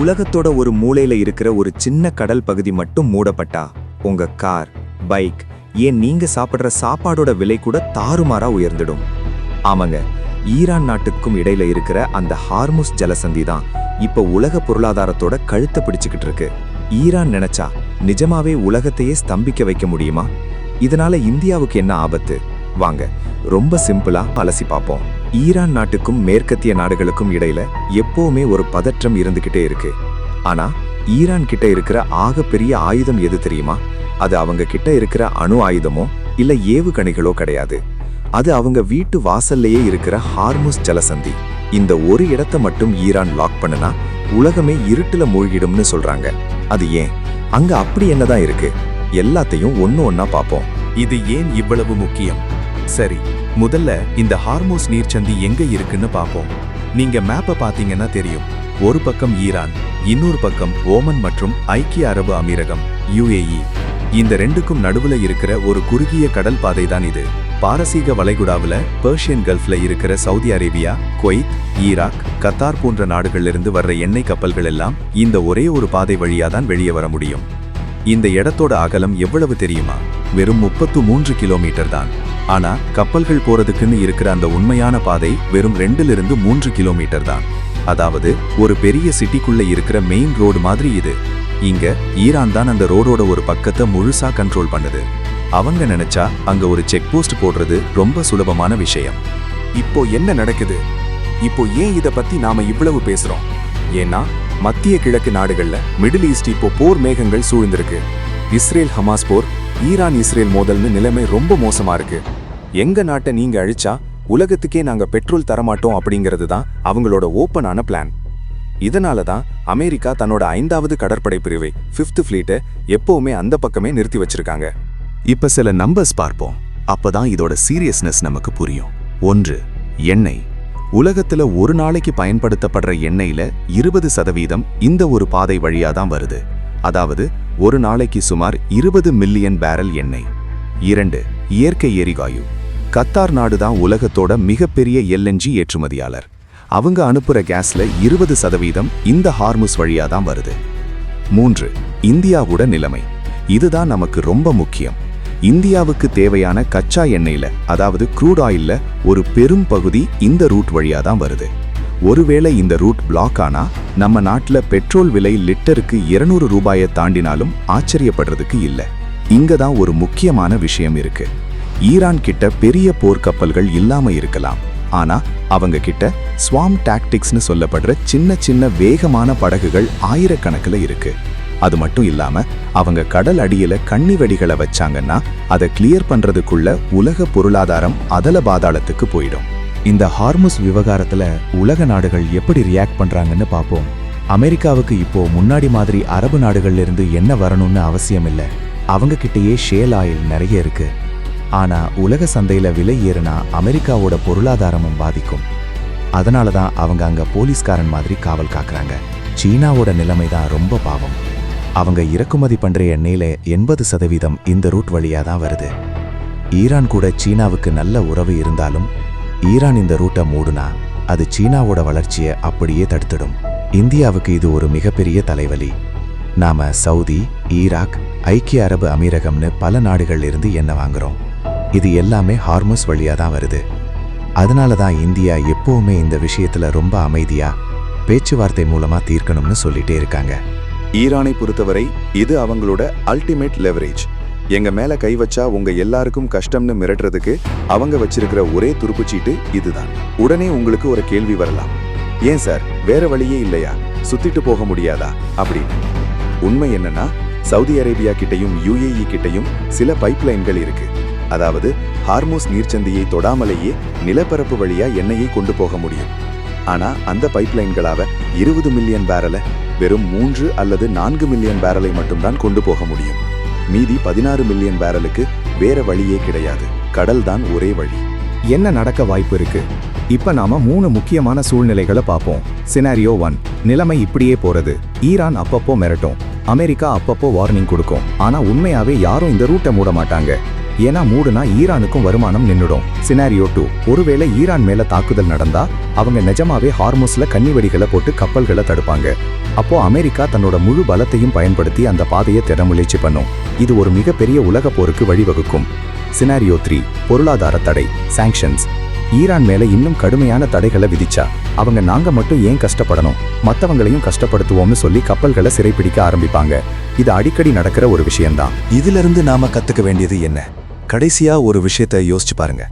உலகத்தோட ஒரு மூலையில இருக்கிற ஒரு சின்ன கடல் பகுதி மட்டும் மூடப்பட்டா உங்க கார், பைக், ஏன் நீங்க சாப்பிடுற சாப்பாடோட விலை கூட தாறுமாறா உயர்ந்துடும். ஆமாங்க, ஈரான் நாட்டுக்கும் இடையில இருக்கிற அந்த ஹார்முஸ் ஜலசந்தி தான் இப்ப உலக பொருளாதாரத்தோட கழுத்தை பிடிச்சுக்கிட்டு இருக்கு. ஈரான் நினைச்சா நிஜமாவே உலகத்தையே ஸ்தம்பிக்க வைக்க முடியுமா? இதனால இந்தியாவுக்கு என்ன ஆபத்து? வாங்க ரொம்ப சிம்பிளா அலசி பார்ப்போம். ஈரான் நாட்டுக்கும் மேற்கத்திய நாடுகளுக்கும் இடையில எப்பவுமே ஒரு பதற்றம் இருந்துகிட்டே இருக்கு. ஆனா ஈரான் கிட்ட இருக்கிற ஆகப்பெரிய ஆயுதம் எது தெரியுமா? அது அவங்க கிட்ட இருக்கிற அணு ஆயுதமோ இல்ல ஏவுகணைகளோ கிடையாது. அது அவங்க வீட்டு வாசல்லையே இருக்கிற ஹார்முஸ் ஜலசந்தி. இந்த ஒரு இடத்தை மட்டும் ஈரான் லாக் பண்ணுனா உலகமே இருட்டுல மூழ்கிடும்னு சொல்றாங்க. அது ஏன்? அங்க அப்படி என்னதான் இருக்கு? எல்லாத்தையும் ஒன்னா பார்ப்போம். இது ஏன் இவ்வளவு முக்கியம்? சரி, முதல்ல இந்த ஹார்முஸ் நீர்ச்சந்தி எங்க இருக்குன்னு பார்ப்போம். நீங்க மேப்பை பார்த்தீங்கன்னா தெரியும். ஒரு பக்கம் ஈரான், இன்னொரு பக்கம் ஓமன் மற்றும் ஐக்கிய அரபு அமீரகம் UAE. இந்த ரெண்டுக்கும் நடுவுல இருக்கிற ஒரு குறுகிய கடல் பாதை தான் இது. பாரசீக வளைகுடாவில் பெர்ஷியன் கல்ஃப்ல இருக்கிற Saudi Arabia, Kuwait, Iraq, Qatar போன்ற நாடுகளிலிருந்து வர்ற எண்ணெய் கப்பல்கள் எல்லாம் இந்த ஒரே ஒரு பாதை வழியா தான் வெளியே வர முடியும். இந்த இடத்தோட அகலம் எவ்வளவு தெரியுமா? வெறும் 33 கிலோமீட்டர் தான். ஆனா கப்பல்கள் போறதுக்குன்னு இருக்கிற அந்த உண்மையான பாதை வெறும் 2-3 கிலோமீட்டர் தான். அதாவது ஒரு பெரிய சிட்டிக்குள்ள இருக்கிற மெயின் ரோடு மாதிரி இது. இங்க ஈரான் தான் அந்த ரோடோட ஒரு பக்கத்தை முழுசா கண்ட்ரோல் பண்ணுது. அவங்க நினைச்சா அங்க ஒரு செக் போஸ்ட் போடுறது ரொம்ப சுலபமான விஷயம். இப்போ என்ன நடக்குது? இப்போ ஏன் இத பத்தி நாம இவ்வளவு பேசுறோம்? ஏன்னா மத்திய கிழக்கு நாடுகள்ல மிடில் ஈஸ்ட் இப்போ போர் மேகங்கள் சூழ்ந்திருக்கு. இஸ்ரேல் ஹமாஸ் போர், ஈரான் இஸ்ரேல் மோதல்னு நிலைமை ரொம்ப மோசமா இருக்கு. எங்க நாட்டை நீங்க அழிச்சா உலகத்துக்கே நாங்க பெட்ரோல் தரமாட்டோம் அப்படிங்கிறது தான் அவங்களோட ஓப்பனான பிளான். இதனால தான் அமெரிக்கா தன்னோட 5வது கடற்படை பிரிவை 5th ஃப்ளீட்டை எப்பவுமே அந்த பக்கமே நிறுத்தி வச்சிருக்காங்க. இப்ப சில நம்பர்ஸ் பார்ப்போம். அப்பதான் இதோட சீரியஸ்னஸ் நமக்கு புரியும். 1. எண்ணெய். உலகத்துல ஒரு நாளைக்கு பயன்படுத்தப்படுற எண்ணெயில 20% இந்த ஒரு பாதை வழியா தான் வருது. அதாவது ஒரு நாளைக்கு சுமார் 20 மில்லியன் பேரல் எண்ணெய். 2. இயற்கை எரிவாயு. கத்தார் நாடு தான் உலகத்தோட மிகப்பெரிய LNG ஏற்றுமதியாளர். அவங்க அனுப்புற கேஸ்ல 20% இந்த ஹார்முஸ் வழியா தான் வருது. 3. இந்தியாவோட நிலைமை. இதுதான் நமக்கு ரொம்ப முக்கியம். இந்தியாவுக்கு தேவையான கச்சா எண்ணெயில, அதாவது க்ரூட் ஆயில்ல ஒரு பெரும் பகுதி இந்த ரூட் வழியா தான் வருது. ஒருவேளை இந்த ரூட் பிளாக் ஆனா நம்ம நாட்டுல பெட்ரோல் விலை லிட்டருக்கு 200 ரூபாயை தாண்டினாலும் ஆச்சரியப்படுறதுக்கு இல்ல. இங்க தான் ஒரு முக்கியமான விஷயம் இருக்கு. ஈரான் கிட்ட பெரிய போர்க்கப்பல்கள் இல்லாம இருக்கலாம். ஆனா அவங்க கிட்ட ஸ்வாம் டாக்டிக்ஸ்னு சொல்லப்படுற சின்ன சின்ன வேகமான படகுகள் ஆயிரக்கணக்கில் இருக்கு. அது மட்டும் இல்லாம அவங்க கடல் அடியில கண்ணி வெடிகளை வச்சாங்கன்னா அதை கிளியர் பண்றதுக்குள்ள உலக பொருளாதாரம் அதல பாதாளத்துக்கு போயிடும். இந்த ஹார்முஸ் விவகாரத்துல உலக நாடுகள் எப்படி ரியாக்ட் பண்றாங்கன்னு பார்ப்போம். அமெரிக்காவுக்கு இப்போ முன்னாடி மாதிரி அரபு நாடுகள்ல இருந்து என்ன வரணும்னு அவசியம் இல்லை. அவங்க கிட்டேயே ஷேல் ஆயில் நிறைய இருக்கு. ஆனா உலக சந்தையில விலை ஏறுனா அமெரிக்காவோட பொருளாதாரமும் பாதிக்கும். அதனால தான் அவங்க அங்க போலீஸ்காரன் மாதிரி காவல் காக்குறாங்க. சீனாவோட நிலைமை தான் ரொம்ப பாவம். அவங்க இறக்குமதி பண்ற எண்ணெயில 80% இந்த ரூட் வழியா தான் வருது. ஈரான் கூட சீனாவுக்கு நல்ல உறவு இருந்தாலும் ஈரான் இந்த ரூட்டை மூடுனா அது சீனாவோட வளர்ச்சியை அப்படியே தடுத்துடும். இந்தியாவுக்கு இது ஒரு மிகப்பெரிய தலைவலி. நாம சவுதி, ஈராக், ஐக்கிய அரபு அமீரகம்னு பல நாடுகள்ல இருந்து எண்ணெய் வாங்குறோம். இது எல்லாமே ஹார்முஸ் வழியா தான் வருது. அதனால தான் இந்தியா எப்பவுமே இந்த விஷயத்துல ரொம்ப அமைதியா பேச்சுவார்த்தை மூலமா தீர்க்கணும்னு சொல்லிட்டே இருக்காங்க. ஈரானை பொறுத்தவரை இது அவங்களோட அல்டிமேட் லெவரேஜ். எங்க மேல கை வச்சா உங்க எல்லாருக்கும் கஷ்டம்னு மிரட்டுறதுக்கு அவங்க வச்சிருக்கிற ஒரே துருப்புச்சீட்டு இதுதான். உடனே உங்களுக்கு ஒரு கேள்வி வரலாம், ஏன் சார் வேற வழியே இல்லையா, சுத்திட்டு போக முடியாதா அப்படின்னு. உண்மை என்னன்னா சவுதி அரேபியா கிட்டையும் UAE கிட்டையும் சில பைப்லைன்கள் இருக்கு. அதாவது ஹார்முஸ் நீர்ச்சந்தியை தொடாமலேயே நிலப்பரப்பு வழியா எண்ணெயை கொண்டு போக முடியும். ஆனா அந்த பைப்லைன்களால 20 மில்லியன் பேரலை வெறும் 3 அல்லது 4 மில்லியன் பேரலை மட்டும்தான் கொண்டு போக முடியும். மீதி 16 மில்லியன் பேரலுக்கு வேற வழியே கிடையாது. கடல் தான் ஒரே வழி. என்ன நடக்க வாய்ப்பு இருக்கு? இப்ப நாம 3 முக்கியமான சூழ்நிலைகளை பார்ப்போம். சினாரியோ 1, நிலைமை இப்படியே போறது. ஈரான் அப்பப்போ மிரட்டும், அமெரிக்கா அப்பப்போ வார்னிங் கொடுக்கும். ஆனா உண்மையாவே யாரும் இந்த ரூட்டை மூட மாட்டாங்க. ஏன்னா மூடுனா ஈரானுக்கும் வருமானம் நின்னுடும். சினாரியோ 2, ஒருவேளை ஈரான் மேல தாக்குதல் நடந்தா அவங்க நிஜமாவே ஹார்முஸ்ல கன்னிவெடிகளை போட்டு கப்பல்களை தடுப்பாங்க. அப்போ அமெரிக்கா தன்னோட முழு பலத்தையும் பயன்படுத்தி அந்த பாதையை திற முயற்சி பண்ணும். இது ஒரு மிகப்பெரிய உலக போருக்கு வழிவகுக்கும். சினாரியோ 3, பொருளாதார தடை, சாங்ஷன்ஸ். ஈரான் மேல இன்னும் கடுமையான தடைகளை விதிச்சா அவங்க நாங்க மட்டும் ஏன் கஷ்டப்படணும், மத்தவங்களையும் கஷ்டப்படுத்துவோம்னு சொல்லி கப்பல்களை சிறைப்பிடிக்க ஆரம்பிப்பாங்க. இது அடிக்கடி நடக்கிற ஒரு விஷயம்தான். இதிலிருந்து நாம கத்துக்க வேண்டியது என்ன? கடைசியா ஒரு விஷயத்தை யோசிச்சு பாருங்க.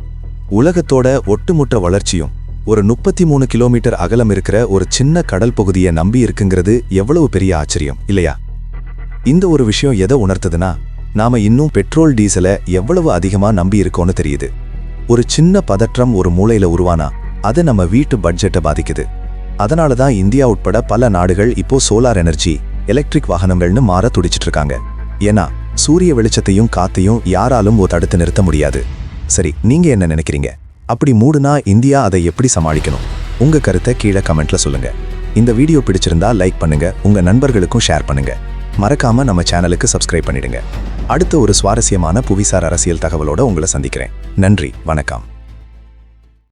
உலகத்தோட ஒட்டுமொத்த வளர்ச்சியும் ஒரு 33 கிலோமீட்டர் அகலம் இருக்கிற ஒரு சின்ன கடல் பகுதியை நம்பி இருக்குங்கிறது எவ்வளவு பெரிய ஆச்சரியம் இல்லையா? இந்த ஒரு விஷயம் எதை உணர்த்துதுன்னா, நாம இன்னும் பெட்ரோல் டீசலை எவ்வளவு அதிகமா நம்பி இருக்கோன்னு தெரியுது. ஒரு சின்ன பதற்றம் ஒரு மூலையில உருவானா அது நம்ம வீட்டு பட்ஜெட்டை பாதிக்குது. அதனால தான் இந்தியா உட்பட பல நாடுகள் இப்போ சோலார் எனர்ஜி, எலக்ட்ரிக் வாகனங்கள்னு மாற துடிச்சிட்டு இருக்காங்க. ஏன்னா சூரிய வெளிச்சத்தையும் காத்தையும் யாராலும் தடுத்து நிறுத்த முடியாது. சரி, நீங்க என்ன நினைக்கிறீங்க? அப்படி மூடுனா இந்தியா அதை எப்படி சமாளிக்கணும்? உங்க கருத்தை கீழே கமெண்ட்ல சொல்லுங்க. இந்த வீடியோ பிடிச்சிருந்தா லைக் பண்ணுங்க, உங்க நண்பர்களுக்கும் ஷேர் பண்ணுங்க. மறக்காம நம்ம சேனலுக்கு சப்ஸ்கிரைப் பண்ணிடுங்க. அடுத்த ஒரு சுவாரஸ்யமான புவிசார் அரசியல் தகவலோட உங்களை சந்திக்கிறேன். நன்றி, வணக்கம்.